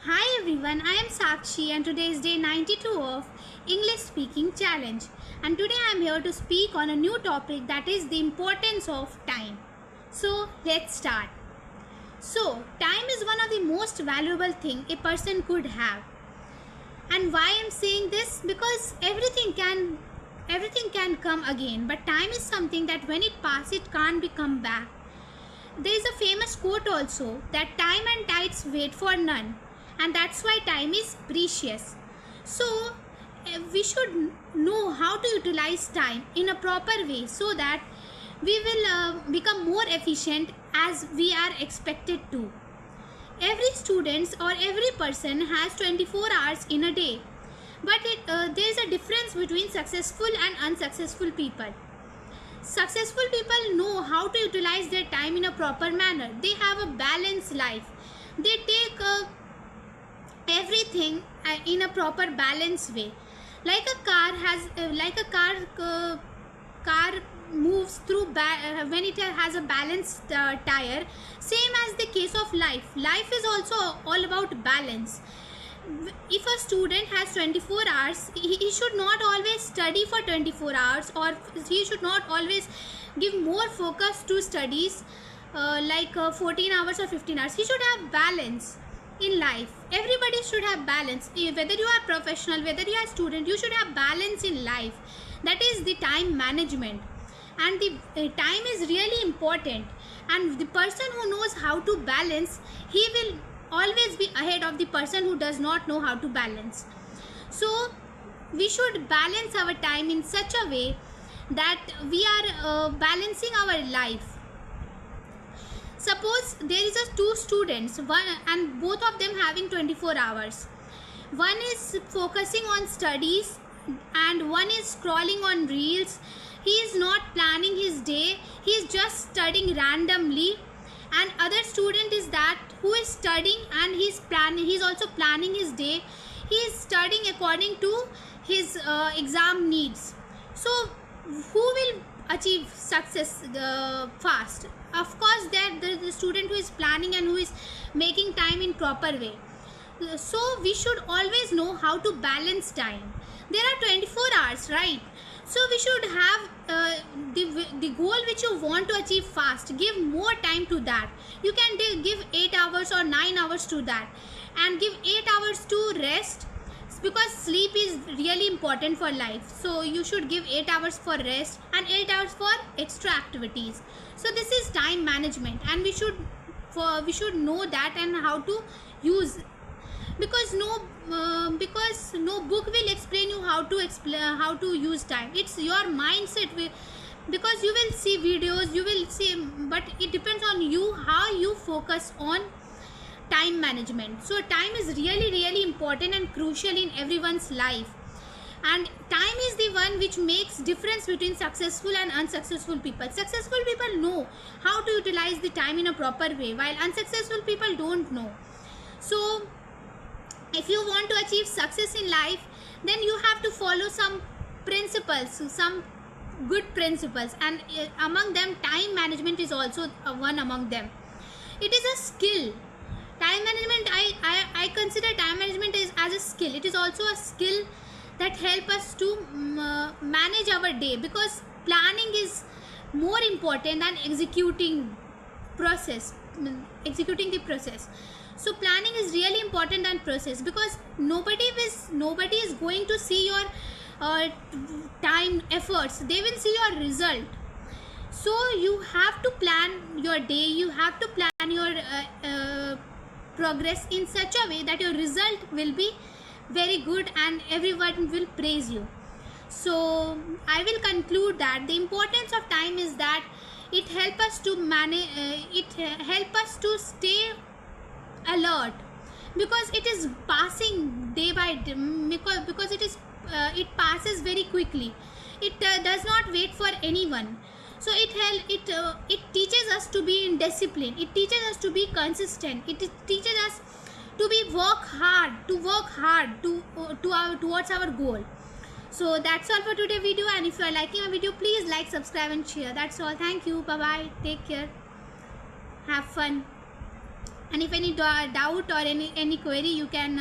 Hi everyone, I am Sakshi and today is day 92 of English Speaking Challenge. And today I am here to speak on a new topic, that is the importance of time. So let's start. So time is one of the most valuable thing a person could have. And why I am saying this? Because everything can come again, but time is something that when it passes it can't be come back. There is a famous quote also that time and tides wait for none, and that's why time is precious. So we should know how to utilize time in a proper way so that we will become more efficient as we are expected to. Every student or every person has 24 hours in a day, but there is a difference between successful and unsuccessful people. Successful people know how to utilize their time in a proper manner. They have a balanced life. They take everything in a proper balanced way. Like a car has, car moves through when it has a balanced tire. Same as the case of life. Life is also all about balance. If a student has 24 hours, he should not always study for 24 hours, or he should not always give more focus to studies 14 hours or 15 hours. He should have balance in life. Everybody should have balance. Whether you are professional, whether you are student, you should have balance in life. That is the time management. And the time is really important. And the person who knows how to balance, he will always be ahead of the person who does not know how to balance. So we should balance our time in such a way that we are balancing our life. Suppose there is a two students, one and both of them having 24 hours. One is focusing on studies and one is scrolling on reels. He is not planning his day, he is just studying randomly. And other student is that who is studying and he's also planning his day. He is studying according to his exam needs. So who will achieve success fast? Of course the student who is planning and who is making time in proper way. So we should always know how to balance time. There are 24 hours, right? So we should have the goal which you want to achieve fast. Give more time to that. You can give 8 hours or 9 hours to that, and give 8 hours to rest, because sleep is really important for life. So you should give 8 hours for rest and 8 hours for extra activities. So this is time management, and we should know that and how to use. Because no book will explain you how to use time. It's your mindset. Because you will see videos, you will see, but it depends on you how you focus on time management. So time is really important and crucial in everyone's life, and time is the one which makes difference between successful and unsuccessful people. Successful people know how to utilize the time in a proper way, while unsuccessful people don't know. So if you want to achieve success in life, then you have to follow some principles, some good principles, and among them time management is also one among them. It is a skill. Time management, I consider time management as a skill. It is also a skill that help us to manage our day, because planning is more important than executing the process. So planning is really important than process, because nobody is going to see your time efforts. They will see your result. So you have to plan your day, you have to plan your progress in such a way that your result will be very good and everyone will praise you. So I will conclude that the importance of time is that it help us to manage, help us to stay alert, because it is passing day by day, because it passes very quickly. It does not wait for anyone. So it teaches us to be in discipline. It teaches us to be consistent. It teaches us to work hard towards our goal. So that's all for today's video, and if you are liking my video, please like, subscribe and share. That's all. Thank you. Bye bye. Take care. Have fun. And if any doubt or any query, you can